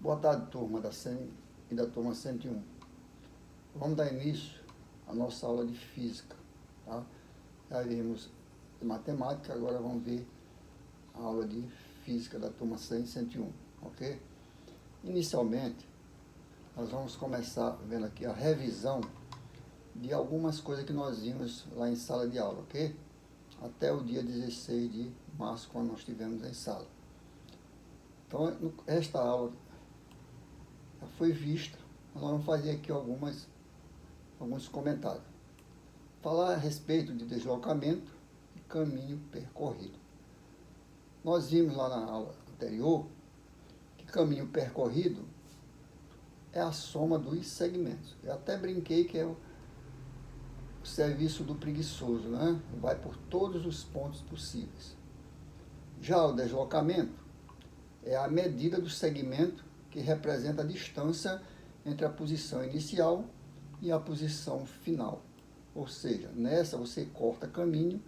Boa tarde, turma da 100 e da turma 101. Vamos dar início à nossa aula de física, tá? Já vimos de matemática, agora vamos ver a aula de física da turma 100 e 101, ok? Inicialmente, nós vamos começar vendo aqui a revisão de algumas coisas que nós vimos lá em sala de aula, ok? Até o dia 16 de março, quando nós estivemos em sala. Então, esta aula já foi vista, nós vamos fazer aqui alguns comentários. Falar a respeito de deslocamento e caminho percorrido. Nós vimos lá na aula anterior que caminho percorrido é a soma dos segmentos. Eu até brinquei que é o serviço do preguiçoso, né? Vai por todos os pontos possíveis. Já o deslocamento é a medida do segmento que representa a distância entre a posição inicial e a posição final. Ou seja, nessa você corta caminho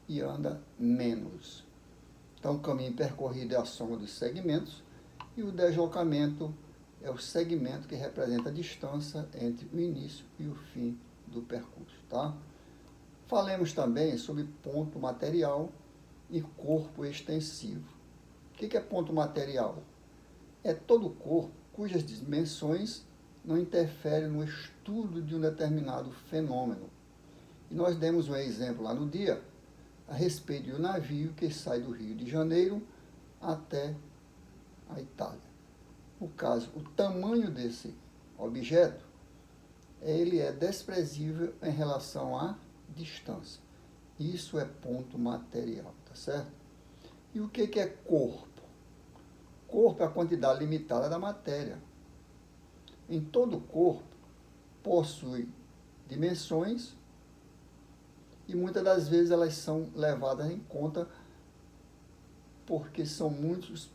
e anda menos. Então, o caminho percorrido é a soma dos segmentos e o deslocamento é o segmento que representa a distância entre o início e o fim do percurso, tá? Falemos também sobre ponto material e corpo extensivo. O que é ponto material? É todo corpo cujas dimensões não interferem no estudo de um determinado fenômeno. E nós demos um exemplo lá no dia a respeito de um navio que sai do Rio de Janeiro até a Itália. No caso, o tamanho desse objeto, ele é desprezível em relação à distância. Isso é ponto material, tá certo? E o que é corpo? Corpo é a quantidade limitada da matéria. Em todo corpo, possui dimensões e muitas das vezes elas são levadas em conta porque são muito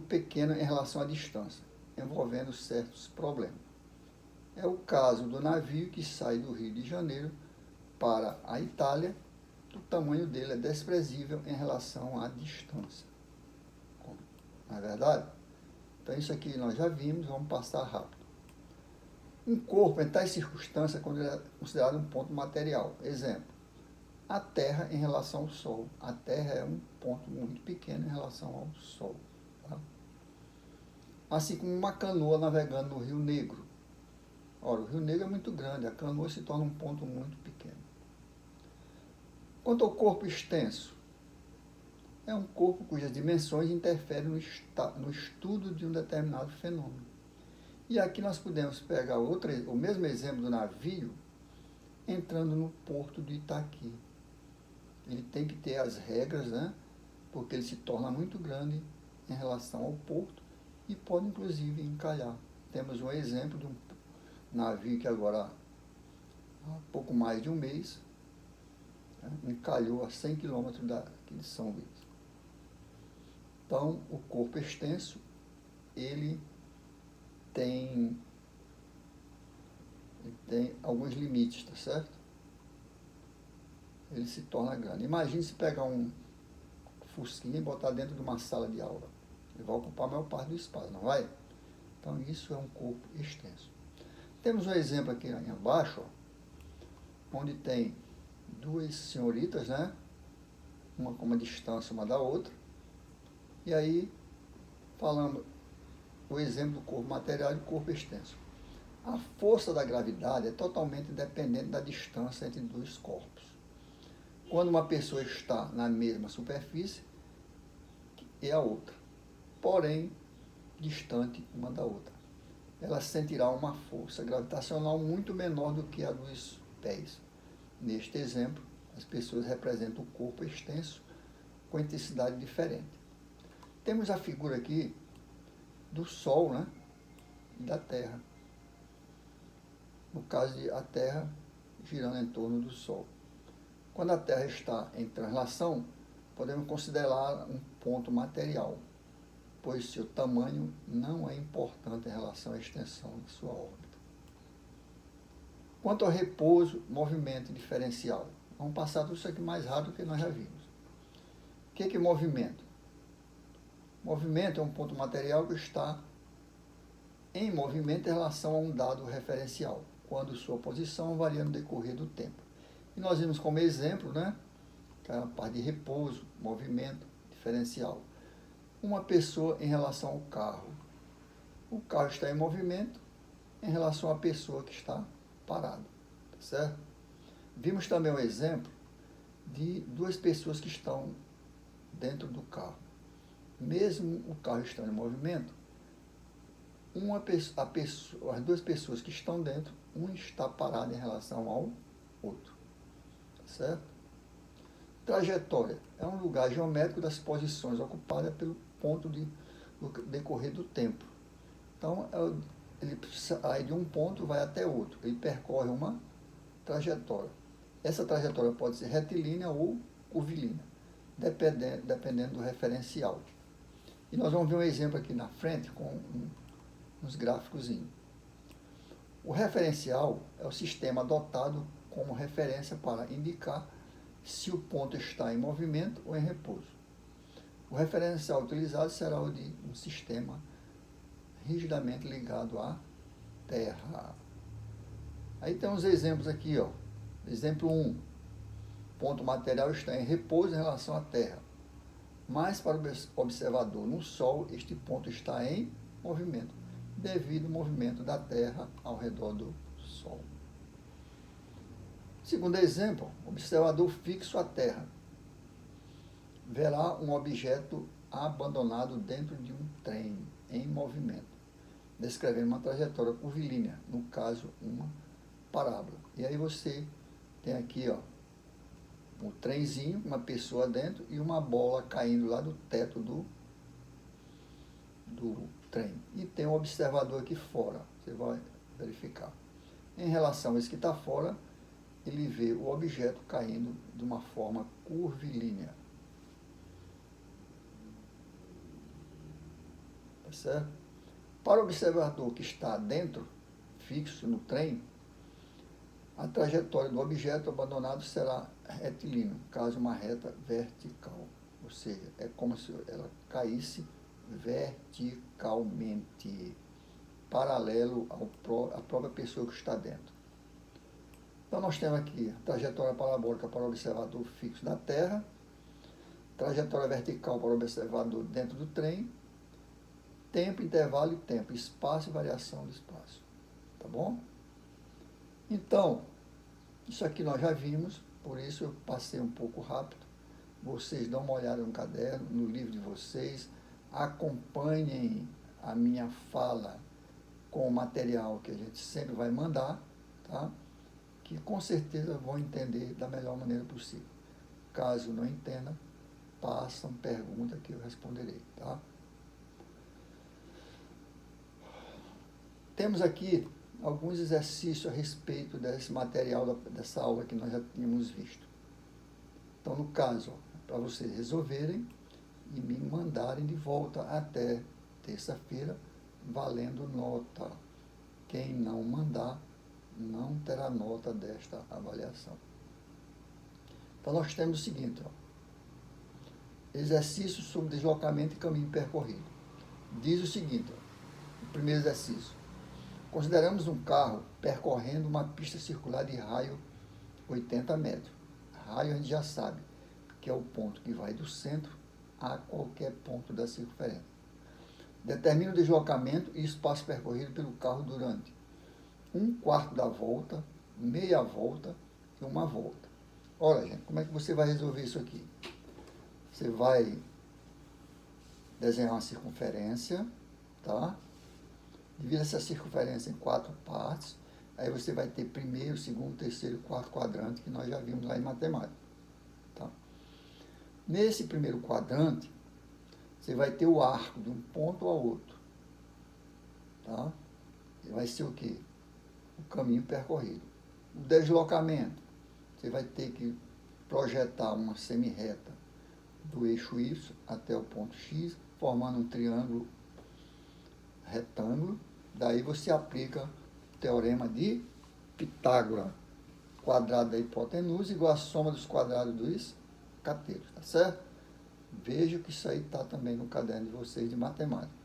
pequenas em relação à distância, envolvendo certos problemas. É o caso do navio que sai do Rio de Janeiro para a Itália, o tamanho dele é desprezível em relação à distância. Não é verdade? Então, isso aqui nós já vimos, vamos passar rápido. Um corpo, em tais circunstâncias, é considerado um ponto material. Exemplo, a Terra em relação ao Sol. A Terra é um ponto muito pequeno em relação ao Sol. Tá? Assim como uma canoa navegando no Rio Negro. Ora, o Rio Negro é muito grande, a canoa se torna um ponto muito pequeno. Quanto ao corpo extenso, é um corpo cujas dimensões interferem no estudo de um determinado fenômeno. E aqui nós podemos pegar o mesmo exemplo do navio entrando no porto de Itaqui. Ele tem que ter as regras, né? Porque ele se torna muito grande em relação ao porto e pode inclusive encalhar. Temos um exemplo de um navio que agora, há pouco mais de um mês, encalhou a 100 quilômetros daqui de São Luís. Então, o corpo extenso, ele tem alguns limites, tá certo? Ele se torna grande. Imagine se pegar um fusquinha e botar dentro de uma sala de aula. Ele vai ocupar a maior parte do espaço, não vai? Então, isso é um corpo extenso. Temos um exemplo aqui embaixo, ó, onde tem duas senhoritas, né? Uma com uma distância uma da outra. E aí, falando o exemplo do corpo material e do corpo extenso. A força da gravidade é totalmente dependente da distância entre dois corpos. Quando uma pessoa está na mesma superfície e a outra, porém distante uma da outra, ela sentirá uma força gravitacional muito menor do que a dos pés. Neste exemplo, as pessoas representam o corpo extenso com intensidade diferente. Temos a figura aqui do Sol, né, e da Terra. No caso de a Terra girando em torno do Sol. Quando a Terra está em translação, podemos considerá-la um ponto material, pois seu tamanho não é importante em relação à extensão de sua órbita. Quanto ao repouso, movimento e diferencial, vamos passar tudo isso aqui mais rápido que nós já vimos. O que é movimento? Movimento é um ponto material que está em movimento em relação a um dado referencial, quando sua posição varia no decorrer do tempo. E nós vimos como exemplo, né, que é a parte de repouso, movimento, diferencial. Uma pessoa em relação ao carro. O carro está em movimento em relação à pessoa que está parada, tá certo? Vimos também um exemplo de duas pessoas que estão dentro do carro. Mesmo o carro estando em movimento, as duas pessoas que estão dentro, um está parado em relação ao outro, tá certo? Trajetória é um lugar geométrico das posições ocupadas pelo ponto do decorrer do tempo. Então, ele sai de um ponto vai até outro. Ele percorre uma trajetória. Essa trajetória pode ser retilínea ou curvilínea, dependendo do referencial. E nós vamos ver um exemplo aqui na frente com uns gráficos. O referencial é o sistema adotado como referência para indicar se o ponto está em movimento ou em repouso. O referencial utilizado será o de um sistema rigidamente ligado à Terra. Aí tem uns exemplos aqui, ó. Exemplo 1. Ponto material está em repouso em relação à Terra. Mas para o observador no Sol, este ponto está em movimento, devido ao movimento da Terra ao redor do Sol. Segundo exemplo, observador fixo à Terra verá um objeto abandonado dentro de um trem em movimento, descrevendo uma trajetória curvilínea, no caso, uma parábola. E aí você tem aqui, ó, um trenzinho, uma pessoa dentro e uma bola caindo lá do teto do trem. E tem um observador aqui fora, você vai verificar. Em relação a esse que está fora, ele vê o objeto caindo de uma forma curvilínea. Tá certo? Para o observador que está dentro, fixo no trem, a trajetória do objeto abandonado será retilínea, caso uma reta vertical. Ou seja, é como se ela caísse verticalmente, paralelo à própria pessoa que está dentro. Então, nós temos aqui a trajetória parabólica para o observador fixo da Terra, trajetória vertical para o observador dentro do trem, tempo, intervalo e tempo, espaço e variação do espaço. Tá bom? Então, isso aqui nós já vimos, por isso eu passei um pouco rápido. Vocês dão uma olhada no caderno, no livro de vocês, acompanhem a minha fala com o material que a gente sempre vai mandar, tá? Que com certeza vão entender da melhor maneira possível. Caso não entenda, façam pergunta que eu responderei, tá? Temos aqui alguns exercícios a respeito desse material, dessa aula que nós já tínhamos visto. Então, no caso, para vocês resolverem e me mandarem de volta até terça-feira, valendo nota. Quem não mandar, não terá nota desta avaliação. Então, nós temos o seguinte, ó, exercício sobre deslocamento e caminho percorrido. Diz o seguinte, ó, o primeiro exercício. Consideramos um carro percorrendo uma pista circular de raio 80 metros. Raio a gente já sabe, que é o ponto que vai do centro a qualquer ponto da circunferência. Determina o deslocamento e espaço percorrido pelo carro durante 1/4 da volta, meia volta e uma volta. Olha, gente, como é que você vai resolver isso aqui? Você vai desenhar uma circunferência, tá? Divide essa circunferência em 4 partes. Aí você vai ter primeiro, segundo, terceiro e quarto quadrante, que nós já vimos lá em matemática. Tá? Nesse primeiro quadrante, você vai ter o arco de um ponto ao outro. Tá? E vai ser o quê? O caminho percorrido. O deslocamento, você vai ter que projetar uma semi-reta do eixo Y até o ponto X, formando um triângulo retângulo. Daí você aplica o teorema de Pitágoras. Quadrado da hipotenusa igual a soma dos quadrados dos cateiros, tá certo? Veja que isso aí está também no caderno de vocês de matemática.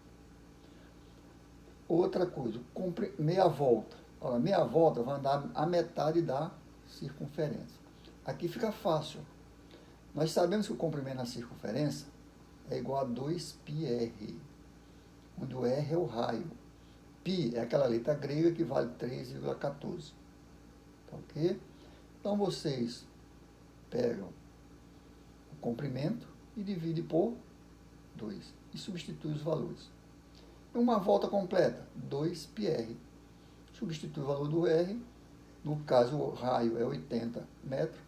Outra coisa, meia volta. Olha, meia volta vai andar a metade da circunferência. Aqui fica fácil. Nós sabemos que o comprimento na circunferência é igual a 2πr, onde o r é o raio. Π é aquela letra grega que vale 3,14. Tá ok? Então, vocês pegam o comprimento e dividem por 2 e substituem os valores. Uma volta completa, 2πr. Substitui o valor do r, no caso o raio é 80 metros,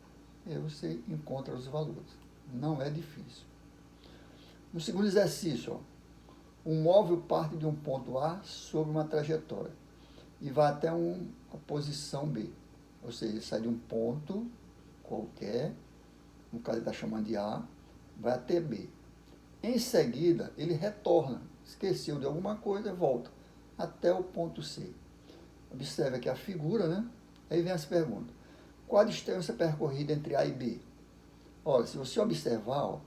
e aí você encontra os valores. Não é difícil. No segundo exercício, ó, um móvel parte de um ponto A sobre uma trajetória e vai até a posição B. Ou seja, ele sai de um ponto qualquer, no caso ele está chamando de A, vai até B. Em seguida, ele retorna, esqueceu de alguma coisa, volta até o ponto C. Observe aqui a figura, né? Aí vem as perguntas. Qual a distância percorrida entre A e B? Olha, se você observar, ó,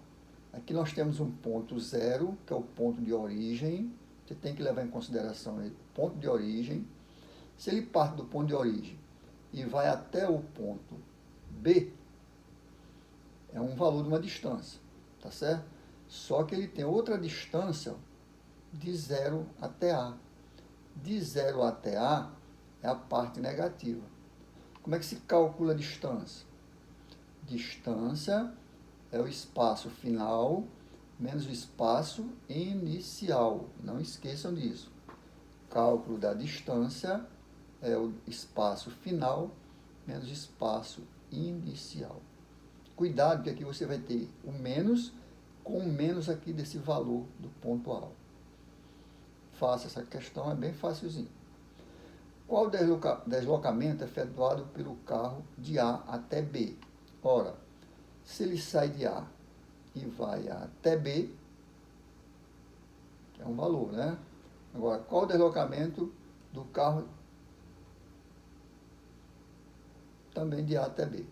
aqui nós temos um ponto zero, que é o ponto de origem. Você tem que levar em consideração o ponto de origem. Se ele parte do ponto de origem e vai até o ponto B, é um valor de uma distância, tá certo? Só que ele tem outra distância de 0 até A. De 0 até A é a parte negativa. Como é que se calcula a distância? Distância é o espaço final menos o espaço inicial. Não esqueçam disso. Cálculo da distância é o espaço final menos o espaço inicial. Cuidado que aqui você vai ter o menos com o menos aqui desse valor do ponto A. Faça essa questão, é bem facilzinho. Qual deslocamento é efetuado pelo carro de A até B? Ora, se ele sai de A e vai até B, é um valor, né? Agora, qual o deslocamento do carro também de A até B?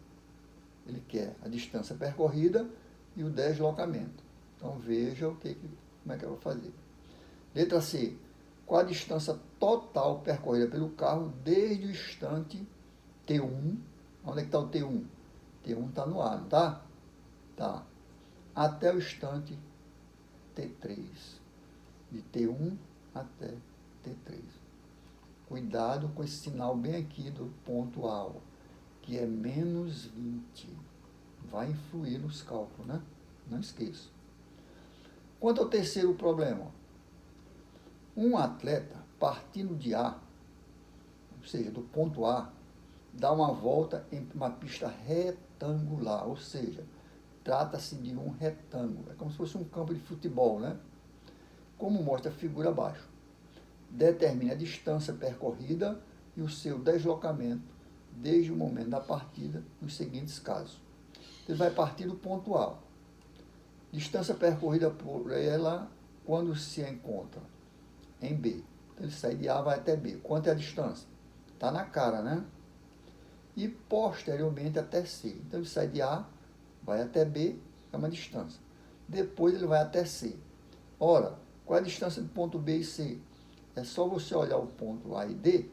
Ele quer a distância percorrida e o deslocamento. Então, veja como é que eu vou fazer. Letra C. Qual a distância total percorrida pelo carro desde o instante T1? Onde é que está o T1? T1 está no A, não está? Tá. Até o instante T3. De T1 até T3. Cuidado com esse sinal bem aqui do ponto A, que é menos 20. Vai influir nos cálculos, né? Não esqueça. Quanto ao terceiro problema, um atleta partindo de A, ou seja, do ponto A, dá uma volta em uma pista retangular, ou seja, trata-se de um retângulo. É como se fosse um campo de futebol, né? Como mostra a figura abaixo. Determine a distância percorrida e o seu deslocamento desde o momento da partida nos seguintes casos. Ele vai partir do ponto A. Distância percorrida por ela quando se encontra em B. Então, ele sai de A, vai até B. Quanto é a distância? Está na cara, né? E posteriormente até C. Então, ele sai de A, vai até B, é uma distância. Depois ele vai até C. Ora, qual é a distância do ponto B e C? É só você olhar o ponto A e D,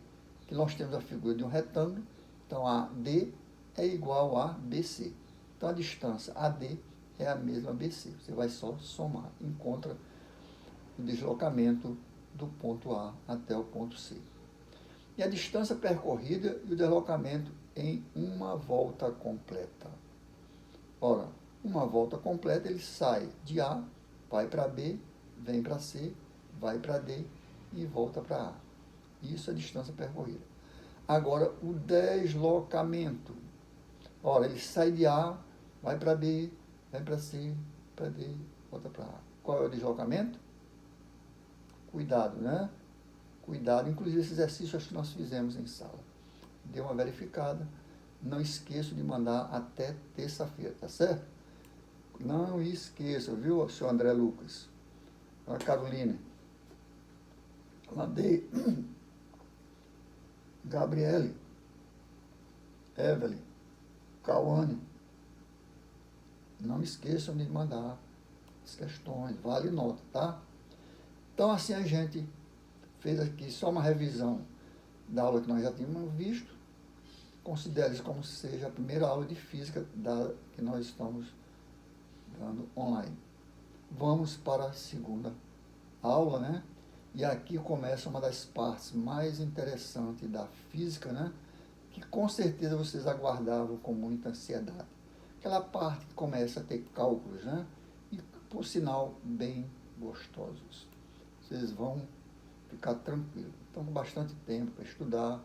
que nós temos a figura de um retângulo. Então, AD é igual a BC. Então, a distância AD é a mesma BC. Você vai só somar. Encontra o deslocamento do ponto A até o ponto C. E a distância percorrida e o deslocamento em uma volta completa. Ora, uma volta completa, ele sai de A, vai para B, vem para C, vai para D e volta para A. Isso é a distância percorrida. Agora, o deslocamento. Ora, ele sai de A, vai para B, vai para C, para D, volta para A. Qual é o deslocamento? Cuidado, né? Cuidado. Inclusive, esse exercício acho que nós fizemos em sala. Dê uma verificada. Não esqueça de mandar até terça-feira, tá certo? Não esqueça, viu, senhor André Lucas? A Carolina. Mandei. Gabriele. Evelyn. Cauane. Não esqueçam de mandar as questões, vale nota, tá? Então, assim a gente fez aqui só uma revisão da aula que nós já tínhamos visto. Considere isso como seja a primeira aula de física que nós estamos dando online. Vamos para a segunda aula, né? E aqui começa uma das partes mais interessantes da física, né? Que com certeza vocês aguardavam com muita ansiedade. Aquela parte que começa a ter cálculos, né? E, por sinal, bem gostosos. Vocês vão ficar tranquilos. Estão com bastante tempo para estudar,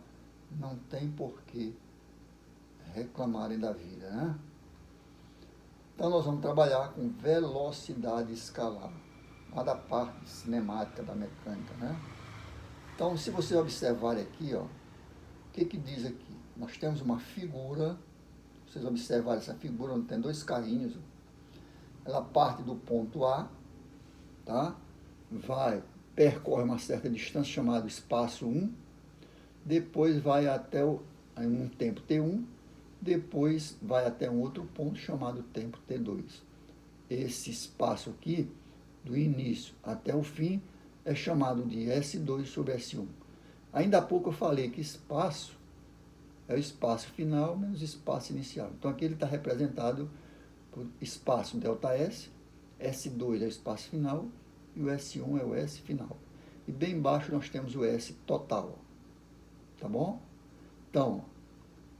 não tem porquê reclamarem da vida, né? Então, nós vamos trabalhar com velocidade escalar, lá da parte cinemática da mecânica, né? Então, se você observar aqui, ó, o que diz aqui? Nós temos uma figura, vocês observarem essa figura, onde tem dois carrinhos, ela parte do ponto A, tá? Percorre uma certa distância, chamada espaço 1, depois vai até um tempo T1, depois vai até um outro ponto chamado tempo T2. Esse espaço aqui, do início até o fim, é chamado de S2 sobre S1. Ainda há pouco eu falei que espaço é o espaço final menos espaço inicial. Então aqui ele está representado por espaço ΔS, S2 é o espaço final e o S1 é o S final. E bem embaixo nós temos o S total. Tá bom? Então,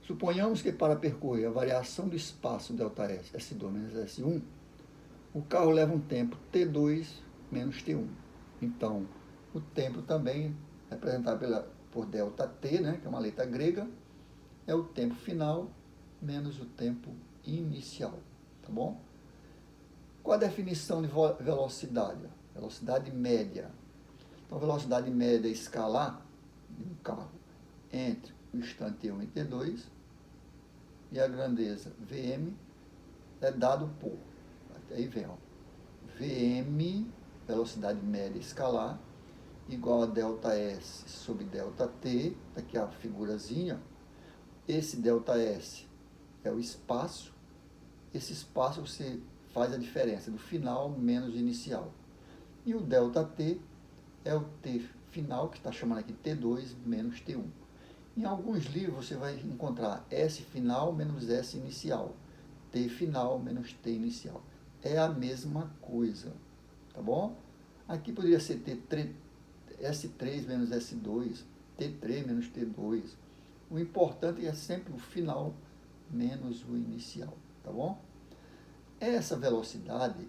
suponhamos que para percorrer a variação do espaço ΔS, S2 menos S1, o carro leva um tempo T2 menos T1. Então, o tempo também, representado por ΔT, né, que é uma letra grega, é o tempo final menos o tempo inicial. Tá bom? Qual a definição de velocidade? Velocidade média. Então, a velocidade média escalar de um carro entre o instante T1 e T2 e a grandeza Vm é dado por, aí vem, ó, Vm, velocidade média escalar, igual a ΔS sobre ΔT, aqui a figurazinha, esse ΔS é o espaço, esse espaço você faz a diferença do final menos inicial. E o ΔT é o T final, que está chamando aqui T2 menos T1. Em alguns livros você vai encontrar S final menos S inicial, T final menos T inicial. É a mesma coisa, tá bom? Aqui poderia ser S3 menos S2, T3 menos T2. O importante é sempre o final menos o inicial, tá bom? Essa velocidade,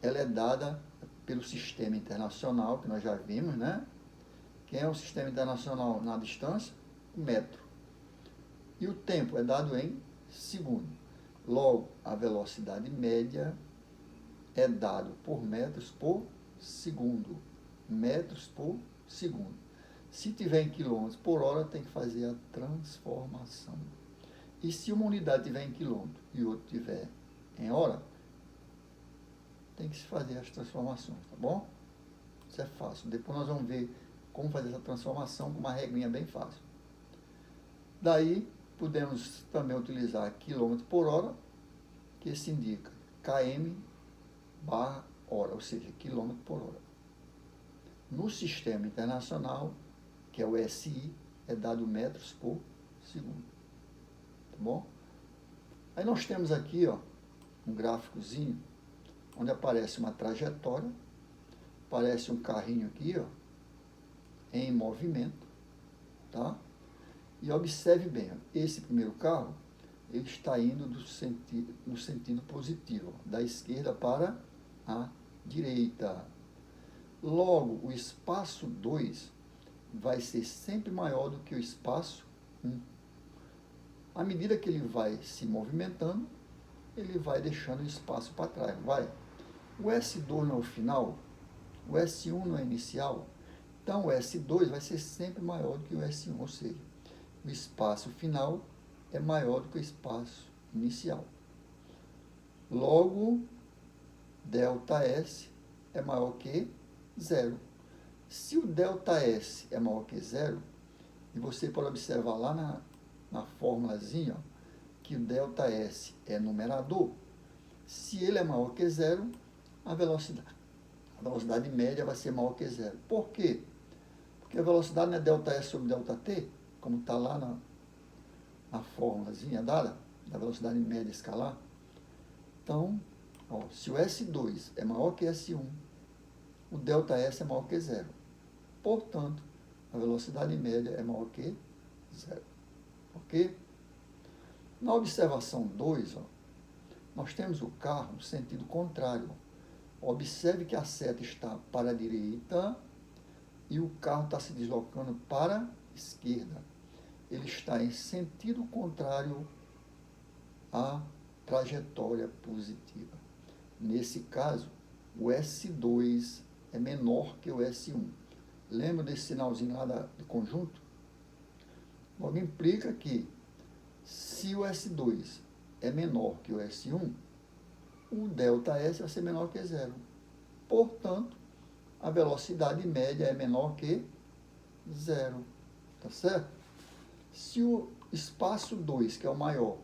ela é dada pelo sistema internacional, que nós já vimos, né? Quem é o sistema internacional na distância? O metro. E o tempo é dado em segundo. Logo, a velocidade média é dado por metros por segundo. Metros por segundo. Se tiver em quilômetros por hora, tem que fazer a transformação. E se uma unidade tiver em quilômetro e outra tiver em hora, tem que se fazer as transformações, tá bom? Isso é fácil. Depois nós vamos ver como fazer essa transformação com uma regrinha bem fácil. Daí, podemos também utilizar quilômetro por hora, que se indica km/hora, ou seja, quilômetro por hora. No sistema internacional, que é o SI, é dado metros por segundo. Tá bom? Aí nós temos aqui, ó, um gráficozinho, onde aparece uma trajetória, aparece um carrinho aqui, ó, em movimento, tá? E observe bem, ó, esse primeiro carro, ele está indo no sentido positivo, ó, da esquerda para a direita. Logo, o espaço 2 vai ser sempre maior do que o espaço 1. À medida que ele vai se movimentando, ele vai deixando o espaço para trás, vai. O S2 não é o final, o S1 não é inicial, então o S2 vai ser sempre maior do que o S1, ou seja, o espaço final é maior do que o espaço inicial. Logo, ΔS é maior que zero. Se o ΔS é maior que zero, e você pode observar lá na formulazinha, ó, que o ΔS é numerador, se ele é maior que zero, a velocidade média vai ser maior que zero. Por quê? Porque a velocidade não é ΔS sobre ΔT, como está lá na fórmulazinha dada, da velocidade média escalar. Então, ó, se o S2 é maior que S1, o ΔS é maior que zero. Portanto, a velocidade média é maior que zero. Ok? Na observação 2, ó, nós temos o carro no sentido contrário. Observe que a seta está para a direita e o carro está se deslocando para a esquerda. Ele está em sentido contrário à trajetória positiva. Nesse caso, o S2 é menor que o S1. Lembra desse sinalzinho lá do conjunto? Logo implica que, se o S2 é menor que o S1, o ΔS vai ser menor que zero. Portanto, a velocidade média é menor que zero. Tá certo? Se o espaço 2, que é o maior,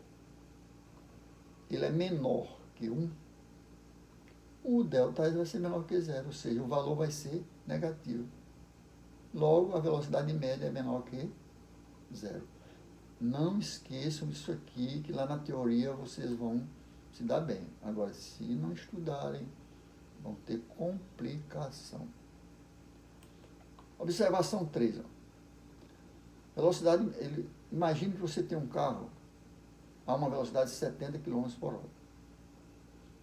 ele é menor que 1, o ΔS vai ser menor que zero, ou seja, o valor vai ser negativo. Logo, a velocidade média é menor que zero. Não esqueçam disso aqui, que lá na teoria vocês vão se dar bem. Agora, se não estudarem, vão ter complicação. Observação 3. Ó. Velocidade, imagine que você tem um carro a uma velocidade de 70 km por hora.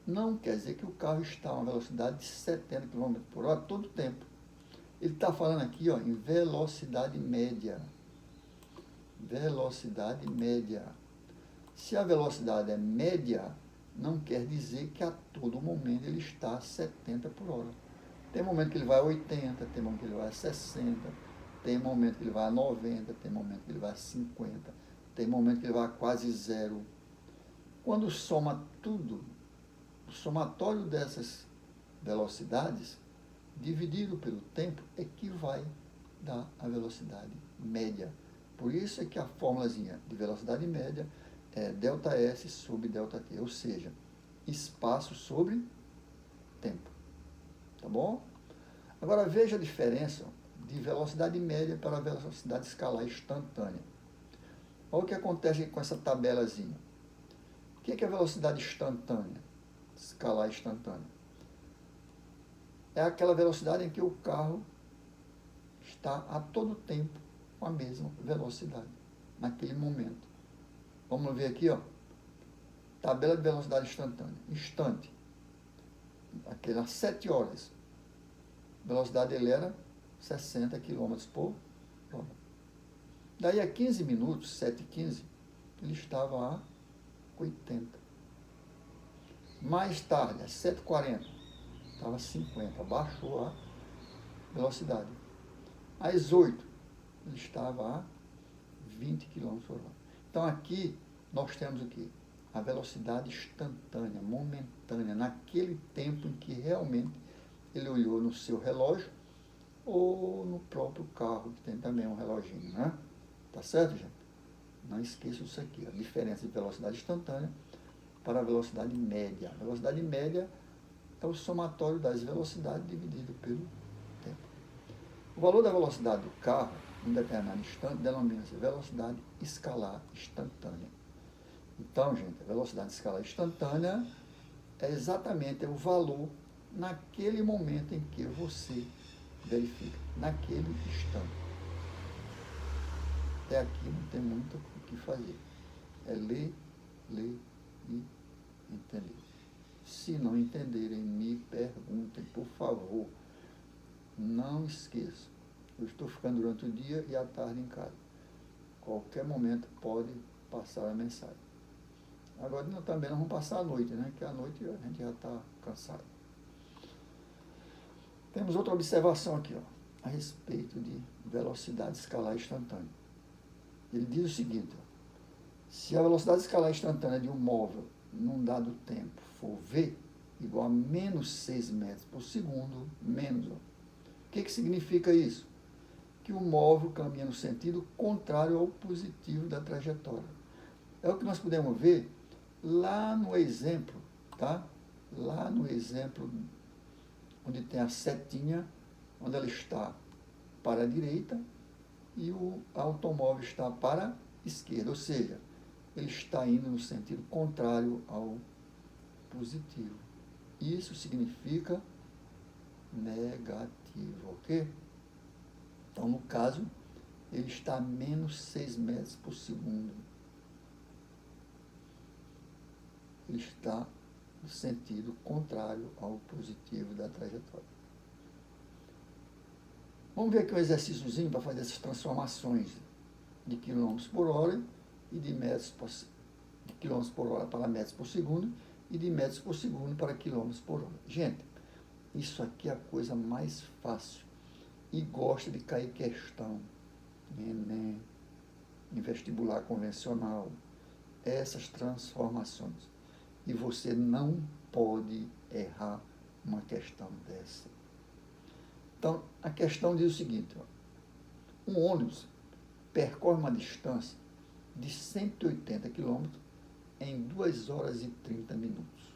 Não quer dizer que o carro está a uma velocidade de 70 km por hora todo o tempo. Ele está falando aqui, ó, em velocidade média. Velocidade média. Se a velocidade é média, não quer dizer que a todo momento ele está a 70 por hora. Tem momento que ele vai a 80, tem momento que ele vai a 60, tem momento que ele vai a 90, tem momento que ele vai a 50, tem momento que ele vai a quase zero. Quando soma tudo, o somatório dessas velocidades, dividido pelo tempo, é que vai dar a velocidade média. Por isso é que a fórmulazinha de velocidade média é ΔS sobre ΔT, ou seja, espaço sobre tempo. Tá bom? Agora veja a diferença de velocidade média para a velocidade escalar instantânea. Olha o que acontece com essa tabelazinha. O que é a velocidade instantânea? Escalar instantânea. É aquela velocidade em que o carro está a todo tempo com a mesma velocidade, naquele momento. Vamos ver aqui, ó. Tabela de velocidade instantânea. Instante. Aquelas 7 horas. A velocidade dele era 60 km por hora. Daí a 15 minutos, 7h15, ele estava a 80. Mais tarde, às 7h40, estava a 50. Baixou a velocidade. Às 8, ele estava a 20 km por hora. Então aqui nós temos o quê? A velocidade instantânea, momentânea, naquele tempo em que realmente ele olhou no seu relógio ou no próprio carro, que tem também um reloginho, né? Tá certo, gente? Não esqueça isso aqui, a diferença de velocidade instantânea para a velocidade média. A velocidade média é o somatório das velocidades dividido pelo tempo. O valor da velocidade do carro, em determinado instante, denomina-se velocidade escalar instantânea. Então, gente, a velocidade escalar instantânea é exatamente o valor naquele momento em que você verifica, naquele instante. Até aqui não tem muito o que fazer. É ler e entender. Se não entenderem, me perguntem, por favor. Não esqueçam. Eu estou ficando durante o dia e à tarde em casa. Qualquer momento pode passar a mensagem. Agora também nós vamos passar a noite, né? Que à noite a gente já está cansado. Temos outra observação aqui, ó, a respeito de velocidade escalar instantânea. Ele diz o seguinte, ó, se a velocidade escalar instantânea de um móvel num dado tempo for v igual a menos 6 metros por segundo, menos, ó. O que significa isso? Que o móvel caminha no sentido contrário ao positivo da trajetória. É o que nós podemos ver lá no exemplo, tá? Lá no exemplo onde tem a setinha, onde ela está para a direita e o automóvel está para a esquerda, ou seja, ele está indo no sentido contrário ao positivo. Isso significa negativo, ok? Então, no caso, ele está a menos 6 metros por segundo. Ele está no sentido contrário ao positivo da trajetória. Vamos ver aqui um exercíciozinho para fazer essas transformações de quilômetros por hora e de quilômetros por hora para metros por segundo e de metros por segundo para quilômetros por hora. Gente, isso aqui é a coisa mais fácil e gosta de cair questão em Enem, em vestibular convencional, essas transformações. E você não pode errar uma questão dessa. Então, a questão diz o seguinte, ó, um ônibus percorre uma distância de 180 km em 2 horas e 30 minutos.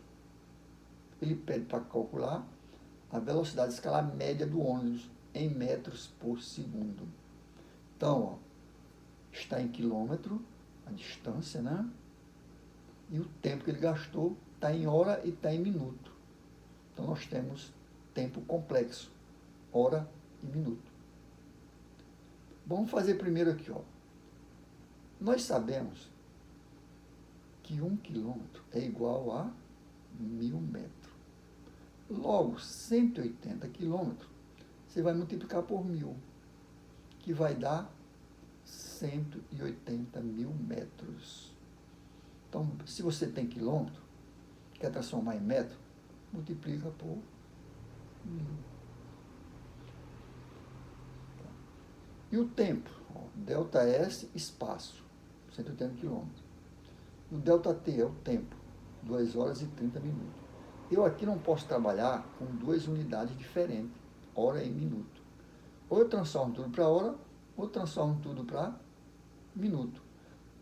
Ele pede para calcular a velocidade escalar média do ônibus em metros por segundo. Então, ó, está em quilômetro, a distância, né? E o tempo que ele gastou está em hora e está em minuto. Então, nós temos tempo complexo, hora e minuto. Vamos fazer primeiro aqui, ó. Nós sabemos que 1 quilômetro é igual a 1.000 metros. Logo, 180 quilômetros, você vai multiplicar por 1.000, que vai dar 180.000 metros. Então, se você tem quilômetro, quer transformar em metro, multiplica por 1.000. E o tempo? Ó, delta S, espaço, 180 quilômetros. O delta T é o tempo, 2 horas e 30 minutos. Eu aqui não posso trabalhar com 2 unidades diferentes, hora e minuto. Ou eu transformo tudo para hora, ou transformo tudo para minuto.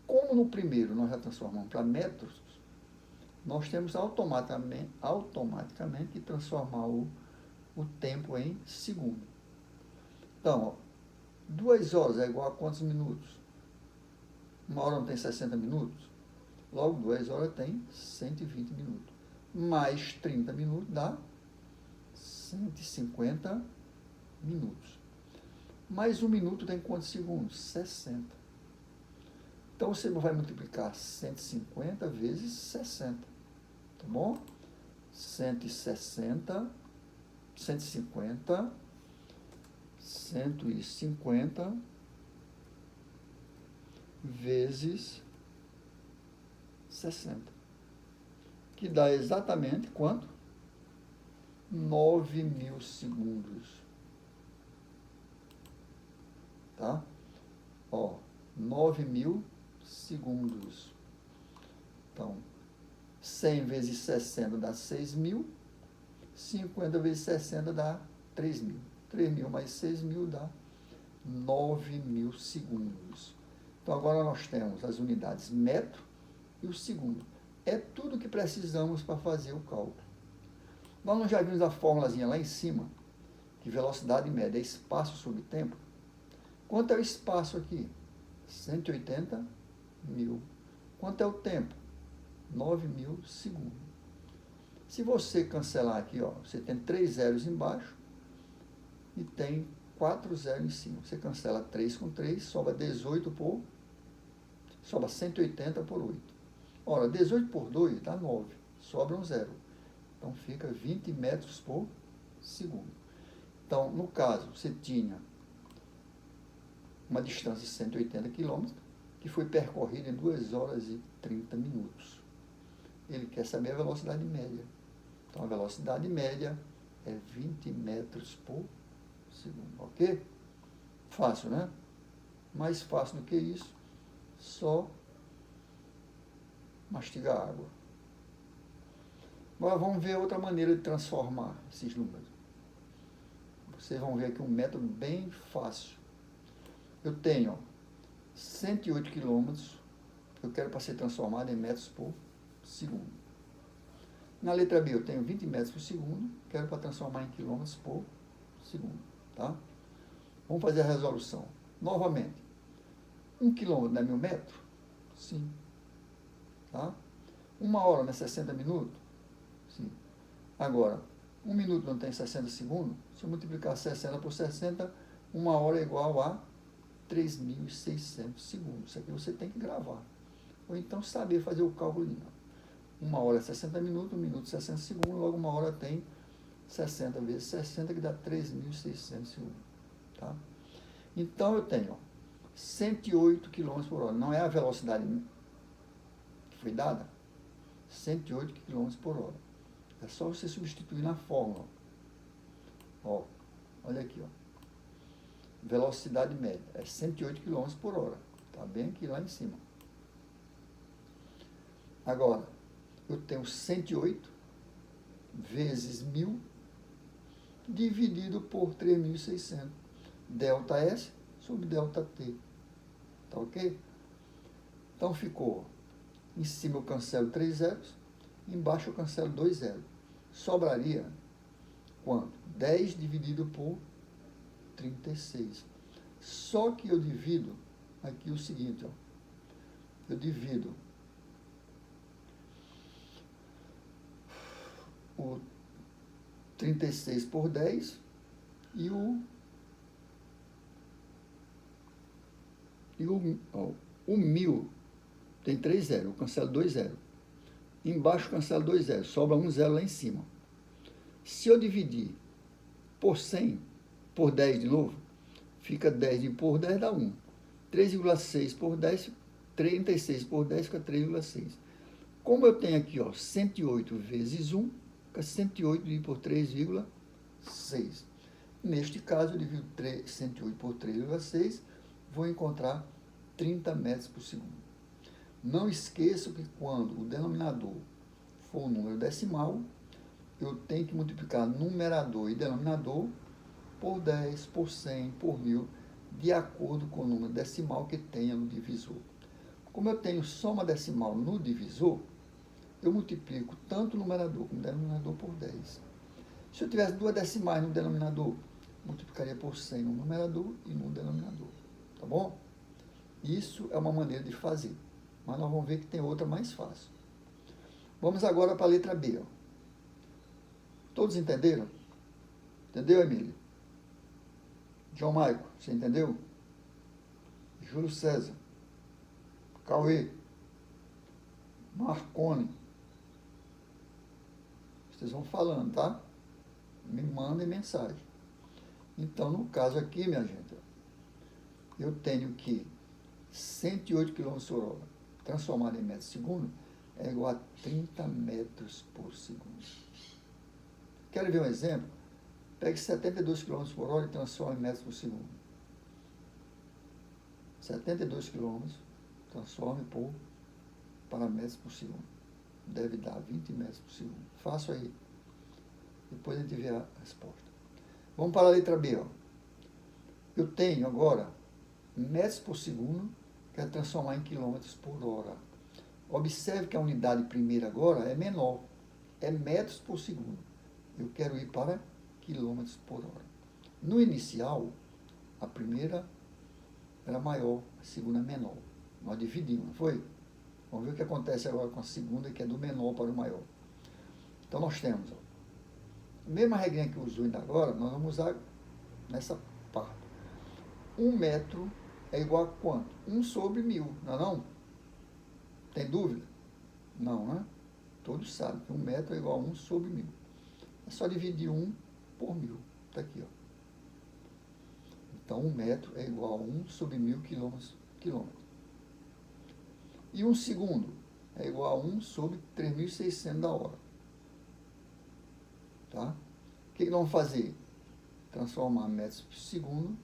Como no primeiro nós já transformamos para metros, nós temos automaticamente que transformar o tempo em segundo. Então, ó, 2 horas é igual a quantos minutos? 1 hora não tem 60 minutos? Logo, 2 horas tem 120 minutos. Mais 30 minutos dá 150 minutos. Mais 1 minuto tem quantos segundos? 60. Então, você vai multiplicar 150 vezes 60. Tá bom? 150 vezes 60. Que dá exatamente quanto? 9.000 segundos. Tá? Ó, 9.000 segundos. Então, 100 vezes 60 dá 6.000. 50 vezes 60 dá 3.000. 3.000 mais 6.000 dá 9.000 segundos. Então, agora nós temos as unidades metro e o segundo. É tudo que precisamos para fazer o cálculo. Nós não já vimos a formulazinha lá em cima, que velocidade média é espaço sobre tempo. Quanto é o espaço aqui? 180.000. Quanto é o tempo? 9.000 segundos. Se você cancelar aqui, ó, você tem 3 zeros embaixo e tem 4 zeros em cima. Você cancela 3 com 3, sobra 180 por 8. Ora, 18 por 2 dá 9, sobra um zero. Então, fica 20 metros por segundo. Então, no caso, você tinha uma distância de 180 km, que foi percorrida em 2 horas e 30 minutos. Ele quer saber a velocidade média. Então, a velocidade média é 20 metros por segundo, ok? Fácil, né? Mais fácil do que isso, só mastigar água. Agora vamos ver outra maneira de transformar esses números. Vocês vão ver aqui um método bem fácil. Eu tenho 108 quilômetros, eu quero para ser transformado em metros por segundo. Na letra B eu tenho 20 metros por segundo, quero para transformar em quilômetros por segundo. Tá? Vamos fazer a resolução. Novamente, 1 quilômetro não é 1000 metros? Sim. Tá? 1 hora não é 60 minutos? Sim. Agora, 1 minuto não tem 60 segundos? Se eu multiplicar 60 por 60, 1 hora é igual a 3.600 segundos. Isso aqui você tem que gravar. Ou então saber fazer o cálculo. 1 hora é 60 minutos, 1 minuto 60 segundos, logo 1 hora tem 60 vezes 60, que dá 3.600 segundos. Tá? Então eu tenho 108 km por hora. Não é a velocidade que foi dada? 108 km por hora. É só você substituir na fórmula. Ó, olha aqui, ó. Velocidade média é 108 km por hora. Está bem aqui lá em cima. Agora, eu tenho 108 vezes 1000 dividido por 3.600. Delta S sobre delta T. Tá ok? Então ficou, em cima eu cancelo 3 zeros, embaixo eu cancelo 2 zeros. Sobraria quanto? 10 dividido por 36. Só que eu divido aqui o seguinte, ó. Eu divido o 36 por 10 e o 1000 tem 3 zeros, eu cancelo 2 zeros. Embaixo eu cancelo 2 zeros, sobra 1 zero lá em cima. Se eu dividir por 100, por 10 de novo, fica 10 por 10 dá 1. 3,6 por 10, 36 por 10 fica 3,6. Como eu tenho aqui, ó, 108 vezes 1, fica 108 dividido por 3,6. Neste caso, eu divido 108 por 3,6, vou encontrar 30 metros por segundo. Não esqueça que quando o denominador for um número decimal, eu tenho que multiplicar numerador e denominador por 10, por 100, por 1000, de acordo com o número decimal que tenha no divisor. Como eu tenho soma decimal no divisor, eu multiplico tanto o numerador como o denominador por 10. Se eu tivesse 2 decimais no denominador, multiplicaria por 100 no numerador e no denominador. Tá bom? Isso é uma maneira de fazer. Mas nós vamos ver que tem outra mais fácil. Vamos agora para a letra B. Ó. Todos entenderam? Entendeu, Emílio? João Maico, você entendeu? Júlio César. Cauê. Marcone. Vocês vão falando, tá? Me mandem mensagem. Então, no caso aqui, minha gente, eu tenho que 108 km por hora transformado em metros por segundo é igual a 30 metros por segundo. Quero ver um exemplo? Pegue 72 km por hora e transforme em metros por segundo. 72 km transforme para metros por segundo. Deve dar 20 metros por segundo. Faço aí. Depois a gente vê a resposta. Vamos para a letra B. Ó. Eu tenho agora metros por segundo, quero transformar em quilômetros por hora. Observe que a unidade primeira agora é menor. É metros por segundo. Eu quero ir para quilômetros por hora. No inicial, a primeira era maior, a segunda menor. Nós dividimos, não foi? Vamos ver o que acontece agora com a segunda, que é do menor para o maior. Então, nós temos, ó, a mesma regrinha que usou ainda agora, nós vamos usar nessa parte. 1 metro é igual a quanto? 1 sobre 1000, não é não? Tem dúvida? Não, né? Todos sabem que 1 metro é igual a 1 sobre 1000. É só dividir 1 por 1000. Está aqui, ó. Então, 1 metro é igual a 1 sobre 1000 quilômetros. E 1 segundo é igual a 1 sobre 3.600 da hora. Tá? O que nós vamos fazer? Transformar metros por segundo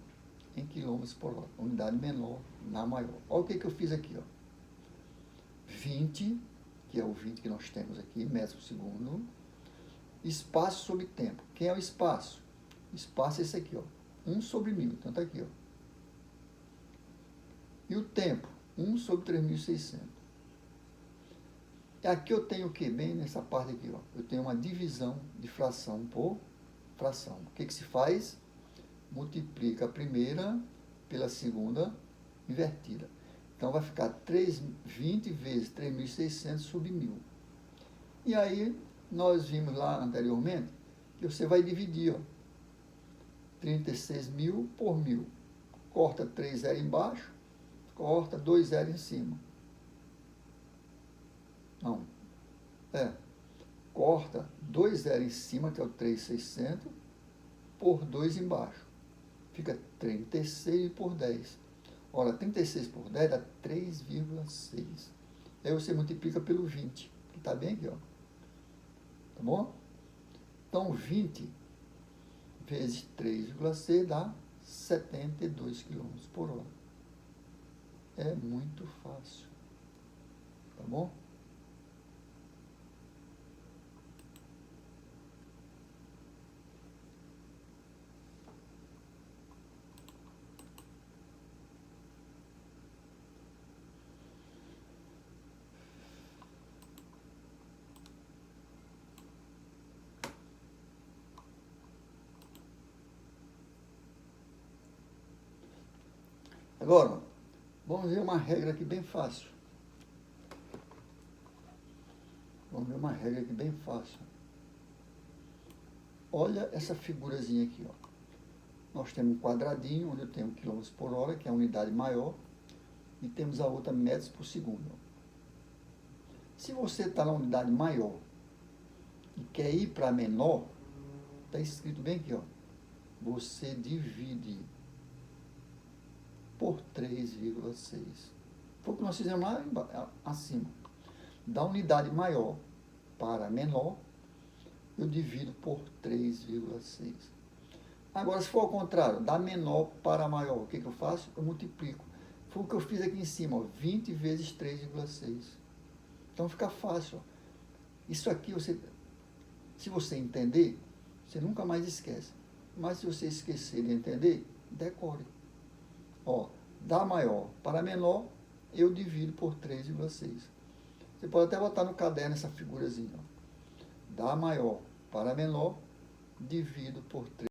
em quilômetros por hora. Unidade menor na maior. Olha o que eu fiz aqui. Ó. 20, que é o 20 que nós temos aqui, metros por segundo. Espaço sobre tempo. Quem é o espaço? Espaço é esse aqui, ó. 1 sobre 1000. Então está aqui, ó. E o tempo? 1 sobre 3.600. E aqui eu tenho o quê? Bem nessa parte aqui, ó. Eu tenho uma divisão de fração por fração. O que se faz? Multiplica a primeira pela segunda invertida. Então, vai ficar 20 vezes 3.600 sobre 1.000. E aí, nós vimos lá anteriormente que você vai dividir, ó, 36.000 por 1.000. Corta 3 zero embaixo, corta 2 zero em cima. Não. Corta 2 zero em cima, que é o 3.600, por 2 embaixo. Fica 36 por 10. Ora, 36 por 10 dá 3,6. Aí você multiplica pelo 20, que está bem aqui, ó. Tá bom? Então, 20 vezes 3,6 dá 72 km por hora. É muito fácil. Tá bom? Agora, vamos ver uma regra aqui bem fácil. Vamos ver uma regra aqui bem fácil. Olha essa figurazinha aqui, ó. Nós temos um quadradinho, onde eu tenho km por hora, que é a unidade maior, e temos a outra metros por segundo. Se você está na unidade maior e quer ir para a menor, está escrito bem aqui, ó. Você divide por 3,6. Foi o que nós fizemos lá acima. Da unidade maior para menor, eu divido por 3,6. Agora, se for ao contrário, da menor para maior, o que eu faço? Eu multiplico. Foi o que eu fiz aqui em cima, ó, 20 vezes 3,6. Então, fica fácil. Ó. Isso aqui, se você entender, você nunca mais esquece. Mas se você esquecer de entender, decore. Ó, da maior para menor, eu divido por 3,6. Você pode até botar no caderno essa figurazinha. Ó. Da maior para menor, divido por 3.